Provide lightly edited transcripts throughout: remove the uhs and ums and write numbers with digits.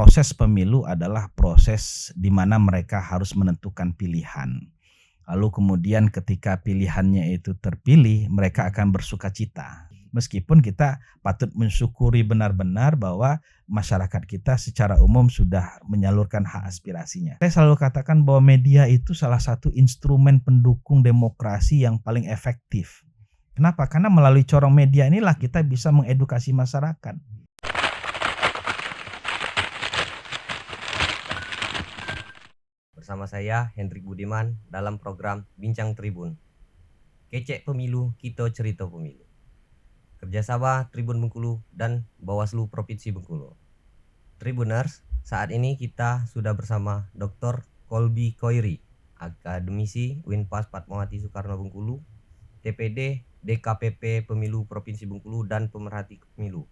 proses pemilu adalah proses di mana mereka harus menentukan pilihan. Lalu kemudian ketika pilihannya itu terpilih, mereka akan bersukacita. Meskipun kita patut mensyukuri benar-benar bahwa masyarakat kita secara umum sudah menyalurkan hak aspirasinya. Saya selalu katakan bahwa media itu salah satu instrumen pendukung demokrasi yang paling efektif. Kenapa? Karena melalui corong media inilah kita bisa mengedukasi masyarakat. Bersama saya Hendrik Budiman dalam program Bincang Tribun. Kecek pemilu, kita cerita pemilu. Kerjasama Tribun Bengkulu dan Bawaslu Provinsi Bengkulu. Tribuners, saat ini kita sudah bersama Dr. Kolby Koiri, akademisi Unpas Fatmawati Soekarno Bengkulu, TPD DKPP Pemilu Provinsi Bengkulu dan pemerhati pemilu.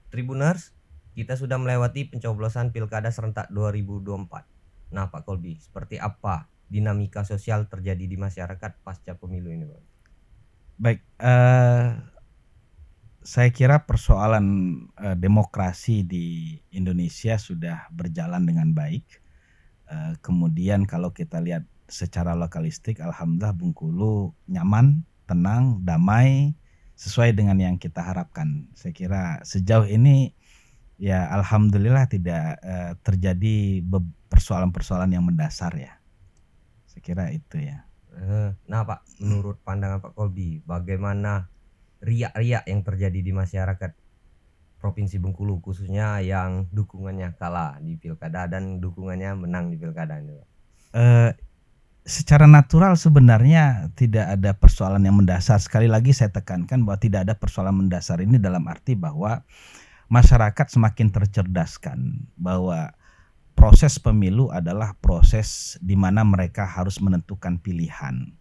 Tribuners, kita sudah melewati pencoblosan Pilkada serentak 2024. Nah, Pak Kolby, seperti apa dinamika sosial terjadi di masyarakat pasca pemilu ini, Pak? Baik, saya kira persoalan demokrasi di Indonesia sudah berjalan dengan baik. Kemudian kalau kita lihat secara lokalistik, alhamdulillah Bengkulu nyaman, tenang, damai, sesuai dengan yang kita harapkan. Saya kira sejauh ini ya alhamdulillah tidak terjadi persoalan-persoalan yang mendasar ya. Saya kira itu ya. Nah Pak, menurut pandangan Pak Kolby, bagaimana riak-riak yang terjadi di masyarakat Provinsi Bengkulu, khususnya yang dukungannya kalah di pilkada dan dukungannya menang di pilkada ini, Pak? Secara natural sebenarnya tidak ada persoalan yang mendasar. Sekali lagi saya tekankan bahwa tidak ada persoalan mendasar ini dalam arti bahwa masyarakat semakin tercerdaskan bahwa proses pemilu adalah proses di mana mereka harus menentukan pilihan.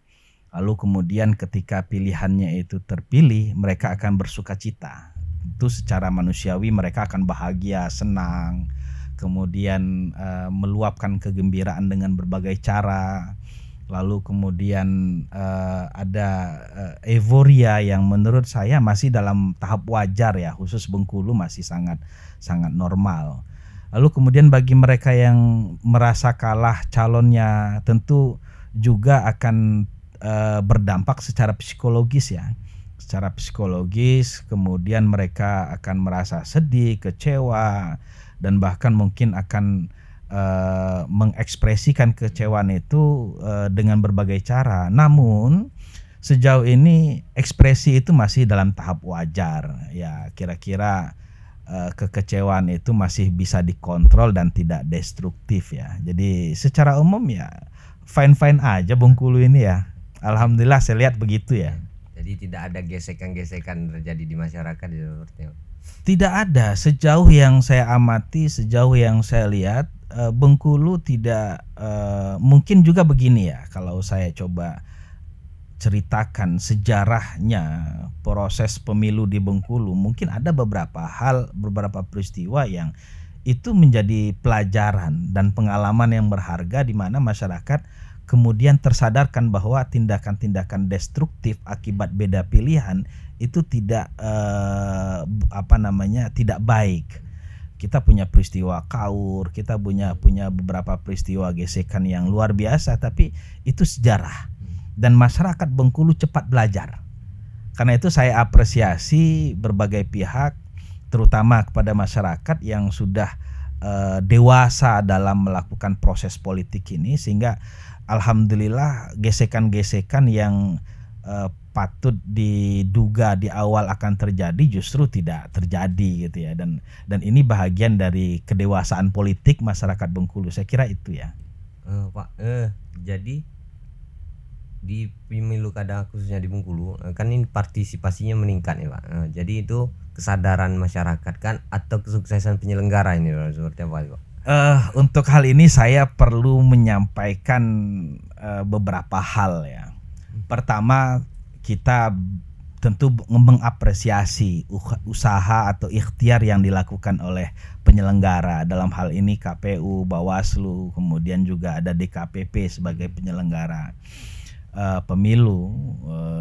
Lalu kemudian ketika pilihannya itu terpilih, mereka akan bersukacita. Itu secara manusiawi mereka akan bahagia, senang, kemudian meluapkan kegembiraan dengan berbagai cara. Lalu kemudian ada euforia yang menurut saya masih dalam tahap wajar ya, khusus Bengkulu masih sangat normal. Lalu kemudian bagi mereka yang merasa kalah calonnya tentu juga akan berdampak secara psikologis ya. Secara psikologis kemudian mereka akan merasa sedih, kecewa, dan bahkan mungkin akan mengekspresikan kecewaan itu dengan berbagai cara. Namun sejauh ini ekspresi itu masih dalam tahap wajar ya, kira-kira kekecewaan itu masih bisa dikontrol dan tidak destruktif ya. Jadi secara umum ya fine-fine aja Bengkulu ini ya. Alhamdulillah saya lihat begitu ya. Jadi tidak ada gesekan-gesekan terjadi di masyarakat seperti itu. Tidak ada, sejauh yang saya amati, sejauh yang saya lihat Bengkulu tidak mungkin juga begini ya, kalau saya coba ceritakan sejarahnya proses pemilu di Bengkulu, mungkin ada beberapa hal, beberapa peristiwa yang itu menjadi pelajaran dan pengalaman yang berharga di mana masyarakat kemudian tersadarkan bahwa tindakan-tindakan destruktif akibat beda pilihan itu tidak tidak baik. Kita punya peristiwa Kaur, kita punya beberapa peristiwa gesekan yang luar biasa, tapi itu sejarah. Dan masyarakat Bengkulu cepat belajar. Karena itu saya apresiasi berbagai pihak, terutama kepada masyarakat yang sudah dewasa dalam melakukan proses politik ini, sehingga alhamdulillah gesekan-gesekan yang patut diduga di awal akan terjadi justru tidak terjadi gitu ya, dan ini bahagian dari kedewasaan politik masyarakat Bengkulu, saya kira itu ya. Pak, jadi di pemilu kada khususnya di Bengkulu kan ini partisipasinya meningkat ya Pak. Jadi itu kesadaran masyarakat kan atau kesuksesan penyelenggara ini seperti apa Pak? Untuk hal ini saya perlu menyampaikan beberapa hal ya. Pertama, kita tentu mengapresiasi usaha atau ikhtiar yang dilakukan oleh penyelenggara, dalam hal ini KPU, Bawaslu, kemudian juga ada DKPP sebagai penyelenggara pemilu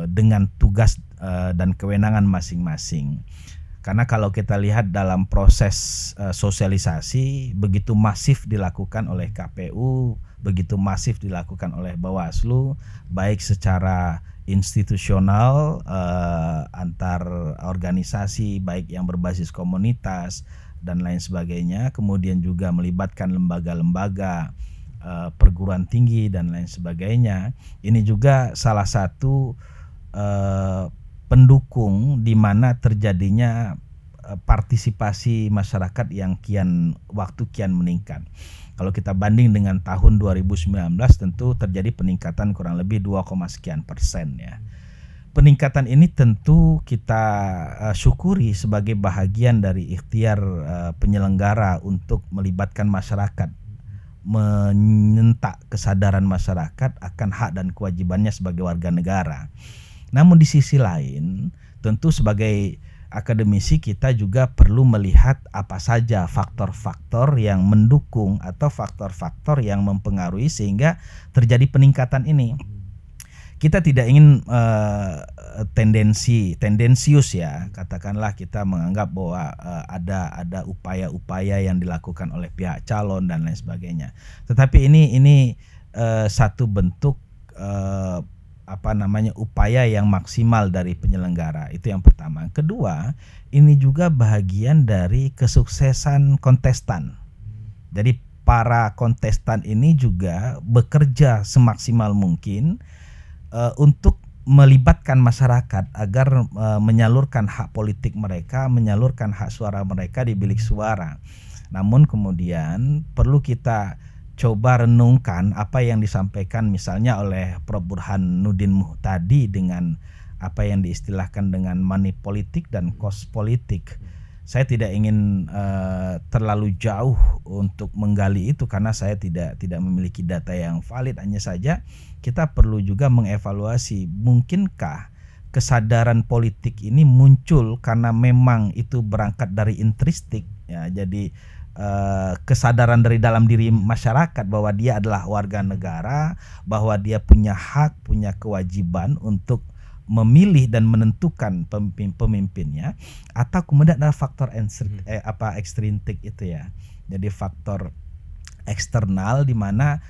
dengan tugas dan kewenangan masing-masing. Karena kalau kita lihat dalam proses sosialisasi begitu masif dilakukan oleh KPU, begitu masif dilakukan oleh Bawaslu, baik secara institusional antar organisasi baik yang berbasis komunitas dan lain sebagainya, kemudian juga melibatkan lembaga-lembaga perguruan tinggi dan lain sebagainya. Ini juga salah satu pendukung di mana terjadinya partisipasi masyarakat yang kian meningkat. Kalau kita banding dengan tahun 2019 tentu terjadi peningkatan kurang lebih 2, sekian persen ya. Peningkatan ini tentu kita syukuri sebagai bahagian dari ikhtiar penyelenggara untuk melibatkan masyarakat, menyentak kesadaran masyarakat akan hak dan kewajibannya sebagai warga negara. Namun di sisi lain, tentu sebagai akademisi kita juga perlu melihat apa saja faktor-faktor yang mendukung atau faktor-faktor yang mempengaruhi sehingga terjadi peningkatan ini. Kita tidak ingin tendensius ya, katakanlah kita menganggap bahwa ada upaya-upaya yang dilakukan oleh pihak calon dan lain sebagainya. Tetapi ini satu bentuk upaya yang maksimal dari penyelenggara, itu yang pertama. Kedua, ini juga bagian dari kesuksesan kontestan. Jadi para kontestan ini juga bekerja semaksimal mungkin untuk melibatkan masyarakat agar menyalurkan hak politik mereka, menyalurkan hak suara mereka di bilik suara. Namun kemudian perlu kita coba renungkan apa yang disampaikan misalnya oleh Prof. Burhanuddin Muhtadi dengan apa yang diistilahkan dengan money politik dan cost politik. Saya tidak ingin terlalu jauh untuk menggali itu karena saya tidak memiliki data yang valid. Hanya saja kita perlu juga mengevaluasi mungkinkah kesadaran politik ini muncul karena memang itu berangkat dari intristik ya. Jadi kesadaran dari dalam diri masyarakat bahwa dia adalah warga negara, bahwa dia punya hak, punya kewajiban untuk memilih dan menentukan pemimpinnya, atau kemudian ada faktor ekstrintik itu ya. Jadi faktor eksternal di mana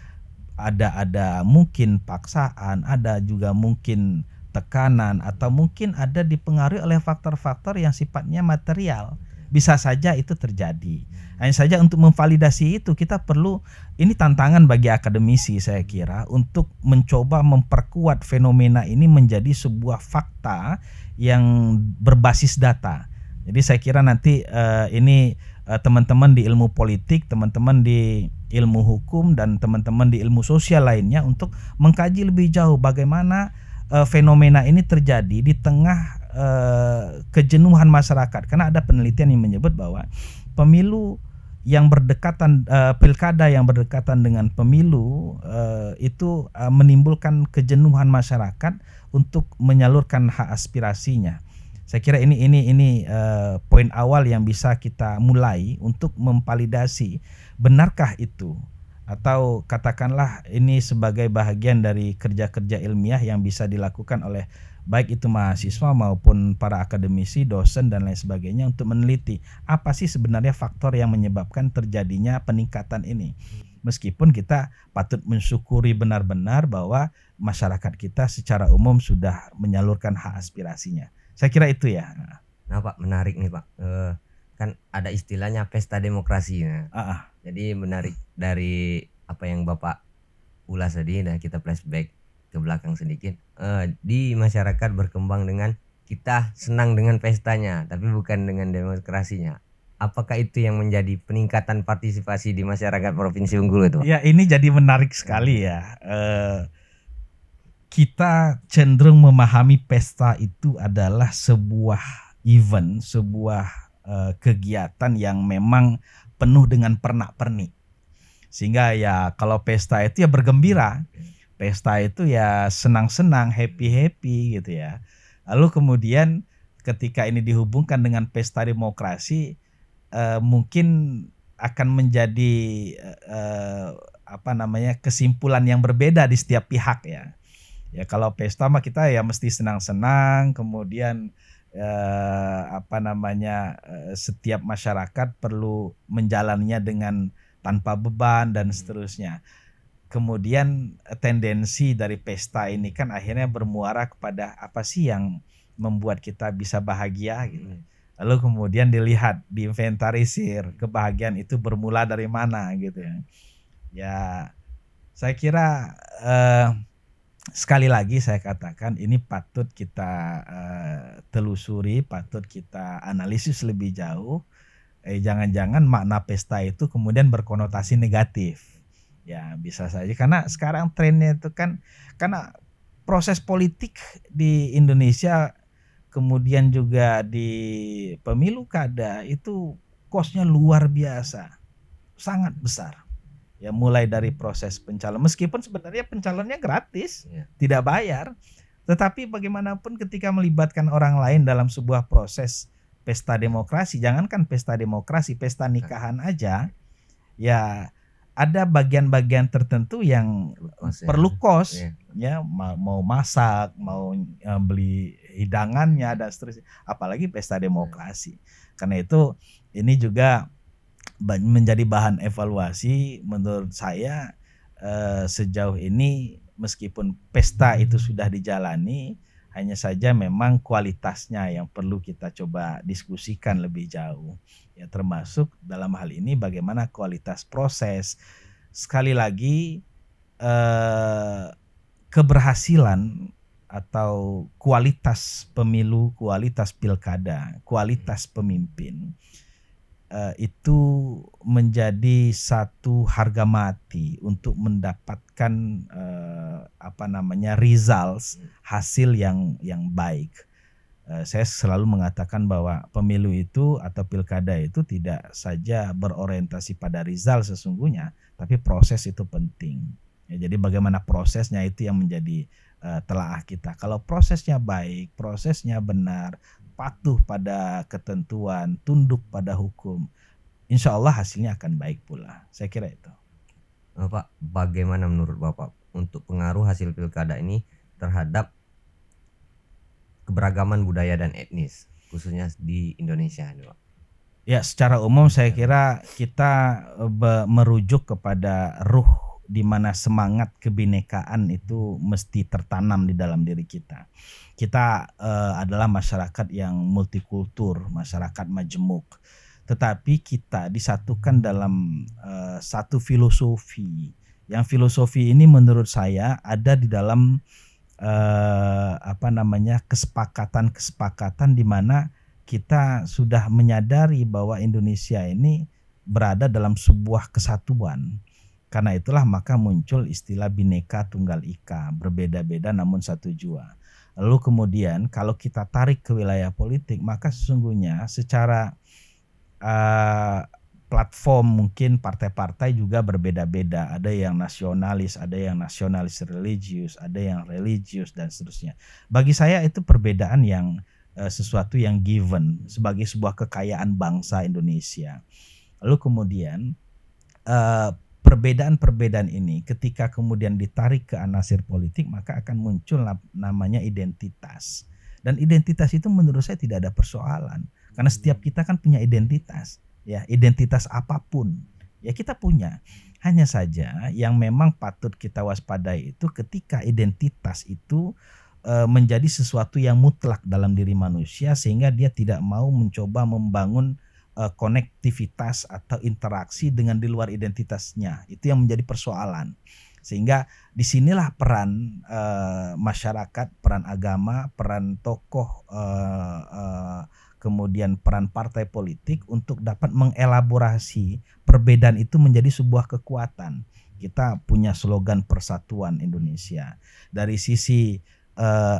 ada mungkin paksaan, ada juga mungkin tekanan, atau mungkin ada dipengaruhi oleh faktor-faktor yang sifatnya material. Bisa saja itu terjadi. Hanya saja untuk memvalidasi itu kita perlu, ini tantangan bagi akademisi saya kira, untuk mencoba memperkuat fenomena ini menjadi sebuah fakta yang berbasis data. Jadi saya kira nanti ini teman-teman di ilmu politik, teman-teman di ilmu hukum, dan teman-teman di ilmu sosial lainnya untuk mengkaji lebih jauh bagaimana fenomena ini terjadi di tengah kejenuhan masyarakat. Karena ada penelitian yang menyebut bahwa pemilu yang berdekatan, pilkada yang berdekatan dengan pemilu itu menimbulkan kejenuhan masyarakat untuk menyalurkan hak aspirasinya. Saya kira ini poin awal yang bisa kita mulai untuk memvalidasi benarkah itu, atau katakanlah ini sebagai bahagian dari kerja-kerja ilmiah yang bisa dilakukan oleh baik itu mahasiswa maupun para akademisi, dosen dan lain sebagainya untuk meneliti apa sih sebenarnya faktor yang menyebabkan terjadinya peningkatan ini. Meskipun kita patut mensyukuri benar-benar bahwa masyarakat kita secara umum sudah menyalurkan hak aspirasinya. Saya kira itu ya. Nah Pak, menarik nih Pak. Kan ada istilahnya pesta demokrasi. Jadi menarik dari apa yang Bapak ulas tadi, dan kita flashback ke belakang sedikit. Di masyarakat berkembang dengan kita senang dengan pestanya, tapi bukan dengan demokrasinya. Apakah itu yang menjadi peningkatan partisipasi di masyarakat Provinsi Bengkulu itu? Ya, ini jadi menarik sekali ya. Kita cenderung memahami pesta itu adalah sebuah event, sebuah kegiatan yang memang penuh dengan pernak-pernik. Sehingga ya kalau pesta itu ya bergembira. Pesta itu ya senang-senang, happy-happy gitu ya. Lalu kemudian ketika ini dihubungkan dengan pesta demokrasi, mungkin akan menjadi kesimpulan yang berbeda di setiap pihak ya. Ya kalau pesta mah kita ya mesti senang-senang, kemudian setiap masyarakat perlu menjalaninya dengan tanpa beban dan seterusnya. Kemudian tendensi dari pesta ini kan akhirnya bermuara kepada apa sih yang membuat kita bisa bahagia gitu. Lalu kemudian dilihat, diinventarisir, kebahagiaan itu bermula dari mana gitu ya. Ya, saya kira sekali lagi saya katakan ini patut kita telusuri, patut kita analisis lebih jauh. Jangan-jangan makna pesta itu kemudian berkonotasi negatif. Ya bisa saja karena sekarang trennya itu kan karena proses politik di Indonesia kemudian juga di pemilu kada itu kosnya luar biasa, sangat besar. Ya mulai dari proses pencalon meskipun sebenarnya pencalonnya gratis, tidak bayar. Tetapi bagaimanapun ketika melibatkan orang lain dalam sebuah proses pesta demokrasi, jangankan pesta demokrasi, pesta nikahan aja, ya ada bagian-bagian tertentu yang perlu kos, ya mau masak, mau beli hidangannya dan seterusnya, apalagi pesta demokrasi. Karena itu ini juga menjadi bahan evaluasi menurut saya sejauh ini meskipun pesta itu sudah dijalani, hanya saja memang kualitasnya yang perlu kita coba diskusikan lebih jauh. Ya termasuk dalam hal ini bagaimana kualitas proses. Sekali lagi keberhasilan atau kualitas pemilu, kualitas pilkada, kualitas pemimpin itu menjadi satu harga mati untuk mendapatkan results, hasil yang baik. Saya selalu mengatakan bahwa pemilu itu atau pilkada itu tidak saja berorientasi pada result sesungguhnya, tapi proses itu penting. Ya, jadi bagaimana prosesnya itu yang menjadi telaah kita. Kalau prosesnya baik, prosesnya benar, patuh pada ketentuan, tunduk pada hukum, insya Allah hasilnya akan baik pula. Saya kira itu. Pak, bagaimana menurut Bapak untuk pengaruh hasil pilkada ini terhadap keberagaman budaya dan etnis, khususnya di Indonesia, Pak? Ya, secara umum saya kira kita merujuk kepada ruh di mana semangat kebinekaan itu mesti tertanam di dalam diri kita. Kita adalah masyarakat yang multikultur, masyarakat majemuk. Tetapi kita disatukan dalam satu filosofi. Yang filosofi ini menurut saya ada di dalam kesepakatan di mana kita sudah menyadari bahwa Indonesia ini berada dalam sebuah kesatuan. Karena itulah maka muncul istilah Bhinneka Tunggal Ika, berbeda-beda namun satu jua. Lalu kemudian kalau kita tarik ke wilayah politik, maka sesungguhnya secara platform mungkin partai-partai juga berbeda-beda. Ada yang nasionalis, ada yang nasionalis religius, ada yang religius dan seterusnya. Bagi saya itu perbedaan yang sesuatu yang given sebagai sebuah kekayaan bangsa Indonesia. Lalu kemudian perbedaan-perbedaan ini ketika kemudian ditarik ke anasir politik maka akan muncul namanya identitas. Dan identitas itu menurut saya tidak ada persoalan. Karena setiap kita kan punya identitas, ya identitas apapun, ya kita punya. Hanya saja yang memang patut kita waspadai itu ketika identitas itu menjadi sesuatu yang mutlak dalam diri manusia sehingga dia tidak mau mencoba membangun konektivitas atau interaksi dengan di luar identitasnya. Itu yang menjadi persoalan. Sehingga disinilah peran masyarakat, peran agama, peran tokoh, kemudian peran partai politik untuk dapat mengelaborasi perbedaan itu menjadi sebuah kekuatan. Kita punya slogan Persatuan Indonesia. Dari sisi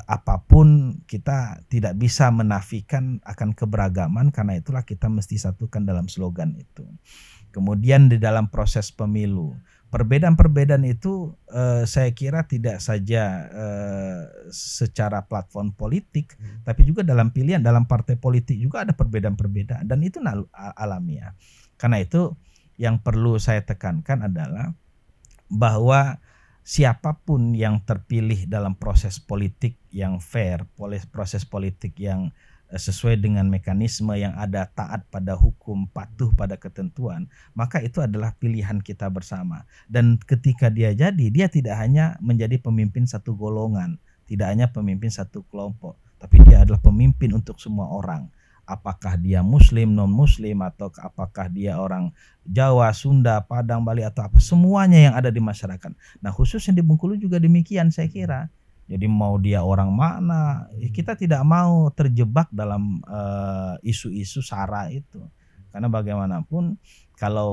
apapun kita tidak bisa menafikan akan keberagaman, karena itulah kita mesti satukan dalam slogan itu. Kemudian di dalam proses pemilu, perbedaan-perbedaan itu saya kira tidak saja secara platform politik, tapi juga dalam pilihan, dalam partai politik juga ada perbedaan-perbedaan dan itu alamiah. Karena itu yang perlu saya tekankan adalah bahwa siapapun yang terpilih dalam proses politik yang fair, proses politik yang sesuai dengan mekanisme yang ada, taat pada hukum, patuh pada ketentuan, maka itu adalah pilihan kita bersama. Dan ketika dia jadi, dia tidak hanya menjadi pemimpin satu golongan, tidak hanya pemimpin satu kelompok, tapi dia adalah pemimpin untuk semua orang. Apakah dia muslim, non muslim, atau apakah dia orang Jawa, Sunda, Padang, Bali, atau apa, semuanya yang ada di masyarakat. Nah, khususnya di Bengkulu juga demikian saya kira. Jadi mau dia orang mana, kita tidak mau terjebak dalam isu-isu SARA itu. Karena bagaimanapun kalau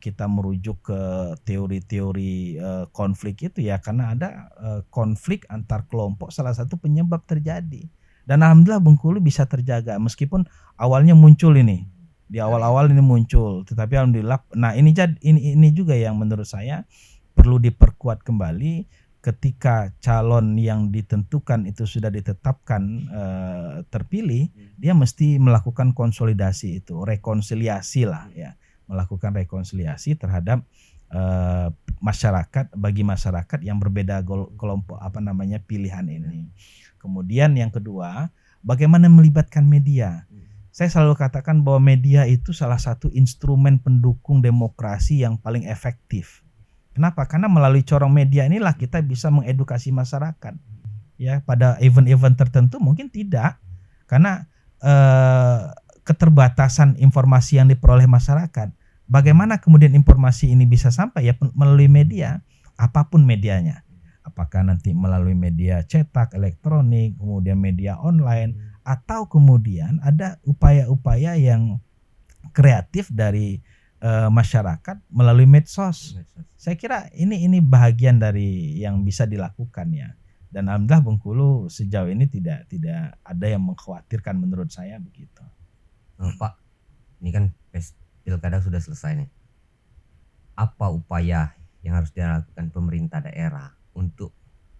kita merujuk ke teori-teori konflik itu ya karena ada konflik antar kelompok salah satu penyebab terjadi. Dan alhamdulillah Bengkulu bisa terjaga meskipun awalnya muncul ini. Di awal-awal ini muncul, tetapi alhamdulillah ini juga yang menurut saya perlu diperkuat kembali. Ketika calon yang ditentukan itu sudah ditetapkan terpilih, dia mesti melakukan konsolidasi itu, rekonsiliasi lah ya, melakukan rekonsiliasi terhadap masyarakat, bagi masyarakat yang berbeda kelompok pilihan ini. Kemudian yang kedua, bagaimana melibatkan media. Saya selalu katakan bahwa media itu salah satu instrumen pendukung demokrasi yang paling efektif. Kenapa? Karena melalui corong media inilah kita bisa mengedukasi masyarakat. Ya, pada event-event tertentu mungkin tidak, karena keterbatasan informasi yang diperoleh masyarakat. Bagaimana kemudian informasi ini bisa sampai? Ya melalui media, apapun medianya. Apakah nanti melalui media cetak, elektronik, kemudian media online, atau kemudian ada upaya-upaya yang kreatif dari masyarakat melalui medsos. Saya kira ini bahagian dari yang bisa dilakukan ya. Dan alhamdulillah Bengkulu sejauh ini tidak ada yang mengkhawatirkan menurut saya begitu. Pak, ini kan pilkada sudah selesai nih. Apa upaya yang harus dilakukan pemerintah daerah untuk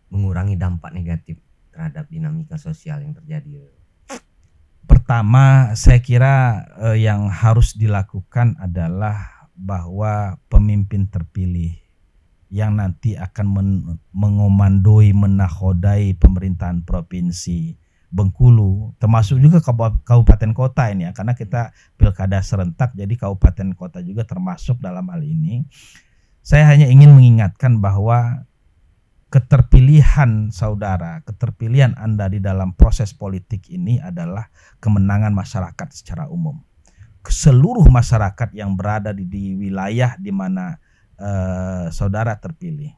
mengurangi dampak negatif terhadap dinamika sosial yang terjadi? Pertama, saya kira yang harus dilakukan adalah bahwa pemimpin terpilih yang nanti akan mengomandoi, menakodai pemerintahan provinsi Bengkulu, termasuk juga kabupaten kota ini ya, karena kita pilkada serentak, jadi kabupaten kota juga termasuk dalam hal ini. Saya hanya ingin mengingatkan bahwa keterpilihan saudara, keterpilihan Anda di dalam proses politik ini adalah kemenangan masyarakat secara umum. Seluruh masyarakat yang berada di wilayah di mana saudara terpilih.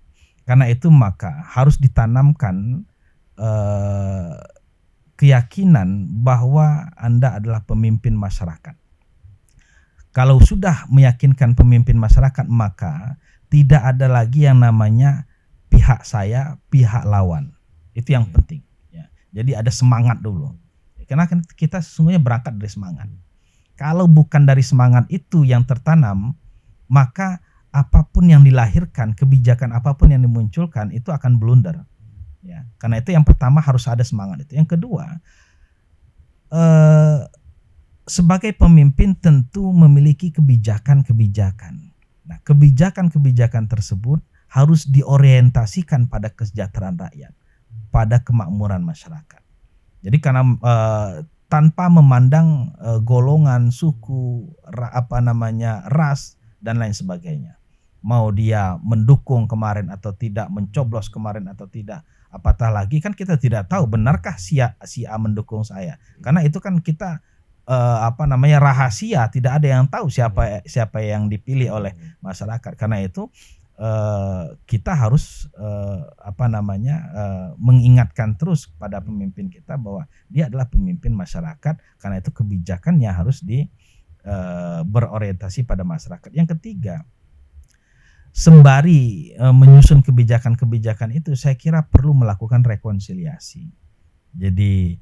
Karena itu maka harus ditanamkan keyakinan bahwa Anda adalah pemimpin masyarakat. Kalau sudah meyakinkan pemimpin masyarakat, maka tidak ada lagi yang namanya pihak saya, pihak lawan. Itu yang penting ya. Jadi ada semangat dulu. Karena kita sesungguhnya berangkat dari semangat. Kalau bukan dari semangat itu yang tertanam, maka apapun yang dilahirkan, kebijakan apapun yang dimunculkan itu akan blunder. Ya. Karena itu yang pertama harus ada semangat itu. Yang kedua, sebagai pemimpin tentu memiliki kebijakan-kebijakan. Nah, kebijakan-kebijakan tersebut harus diorientasikan pada kesejahteraan rakyat, pada kemakmuran masyarakat. Jadi karena tanpa memandang golongan, suku, ras dan lain sebagainya. Mau dia mendukung kemarin atau tidak, mencoblos kemarin atau tidak, apatah lagi kan kita tidak tahu benarkah si A mendukung saya. Karena itu kan kita rahasia, tidak ada yang tahu siapa yang dipilih oleh masyarakat. Karena itu kita harus mengingatkan terus pada pemimpin kita bahwa dia adalah pemimpin masyarakat, karena itu kebijakannya harus berorientasi pada masyarakat. Yang ketiga, sembari menyusun kebijakan-kebijakan itu, saya kira perlu melakukan rekonsiliasi. Jadi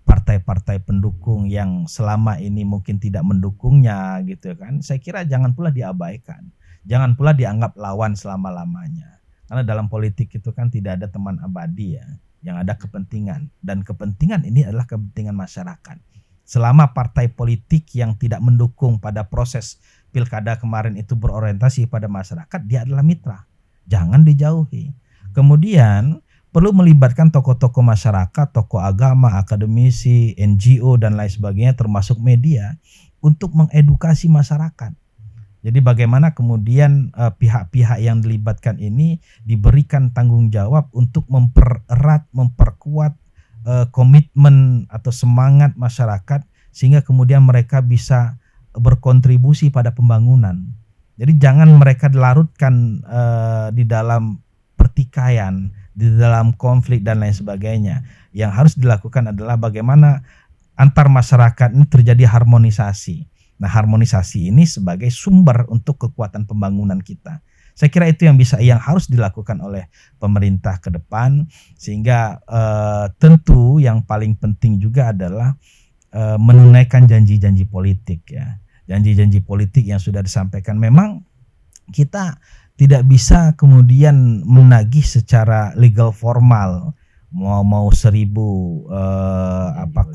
partai-partai pendukung yang selama ini mungkin tidak mendukungnya gitu kan, saya kira jangan pula diabaikan. Jangan pula dianggap lawan selama-lamanya. Karena dalam politik itu kan tidak ada teman abadi ya. Yang ada kepentingan. Dan kepentingan ini adalah kepentingan masyarakat. Selama partai politik yang tidak mendukung pada proses pilkada kemarin itu berorientasi pada masyarakat, dia adalah mitra. Jangan dijauhi. Kemudian perlu melibatkan tokoh-tokoh masyarakat, tokoh agama, akademisi, NGO dan lain sebagainya termasuk media untuk mengedukasi masyarakat. Jadi bagaimana kemudian pihak-pihak yang dilibatkan ini diberikan tanggung jawab untuk mempererat, memperkuat komitmen atau semangat masyarakat sehingga kemudian mereka bisa berkontribusi pada pembangunan. Jadi jangan mereka dilarutkan di dalam pertikaian, di dalam konflik dan lain sebagainya. Yang harus dilakukan adalah bagaimana antar masyarakat ini terjadi harmonisasi. Nah, harmonisasi ini sebagai sumber untuk kekuatan pembangunan kita. Saya kira itu yang harus dilakukan oleh pemerintah ke depan, sehingga tentu yang paling penting juga adalah menunaikan janji-janji politik ya. Janji-janji politik yang sudah disampaikan. Memang kita tidak bisa kemudian menagih secara legal formal mau 1000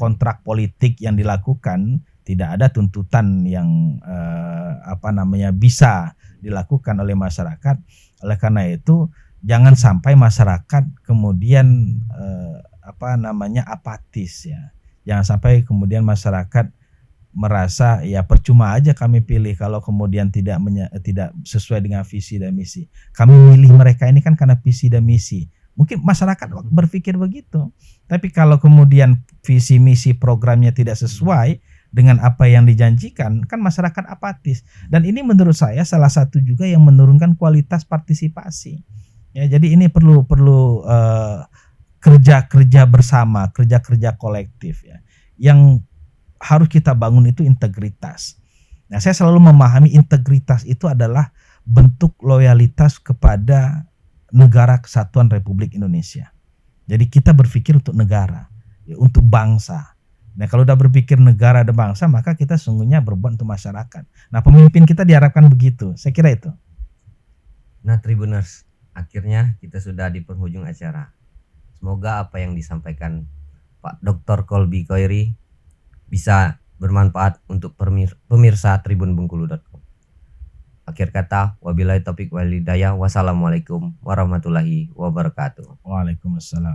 kontrak politik yang dilakukan. Tidak ada tuntutan yang bisa dilakukan oleh masyarakat. Oleh karena itu jangan sampai masyarakat kemudian apatis ya. Jangan sampai kemudian masyarakat merasa ya percuma aja kami pilih kalau kemudian tidak sesuai dengan visi dan misi. Kami milih mereka ini kan karena visi dan misi. Mungkin masyarakat berpikir begitu. Tapi kalau kemudian visi misi programnya tidak sesuai dengan apa yang dijanjikan, kan masyarakat apatis. Dan ini menurut saya salah satu juga yang menurunkan kualitas partisipasi. Ya, jadi ini perlu kerja bersama, kerja kolektif ya. Yang harus kita bangun itu integritas. Nah, saya selalu memahami integritas itu adalah bentuk loyalitas kepada negara kesatuan Republik Indonesia. Jadi kita berpikir untuk negara, ya, untuk bangsa. Nah, kalau udah berpikir negara dan bangsa, maka kita sungguhnya berbuat untuk masyarakat. Nah, pemimpin kita diharapkan begitu. Saya kira itu. Nah, Tribuners, akhirnya kita sudah di penghujung acara. Semoga apa yang disampaikan Pak Dr. Kolby Koiri bisa bermanfaat untuk pemirsa tribunbengkulu.com. Akhir kata, wabillahi taufiq wal hidayah. Wassalamualaikum warahmatullahi wabarakatuh. Waalaikumsalam.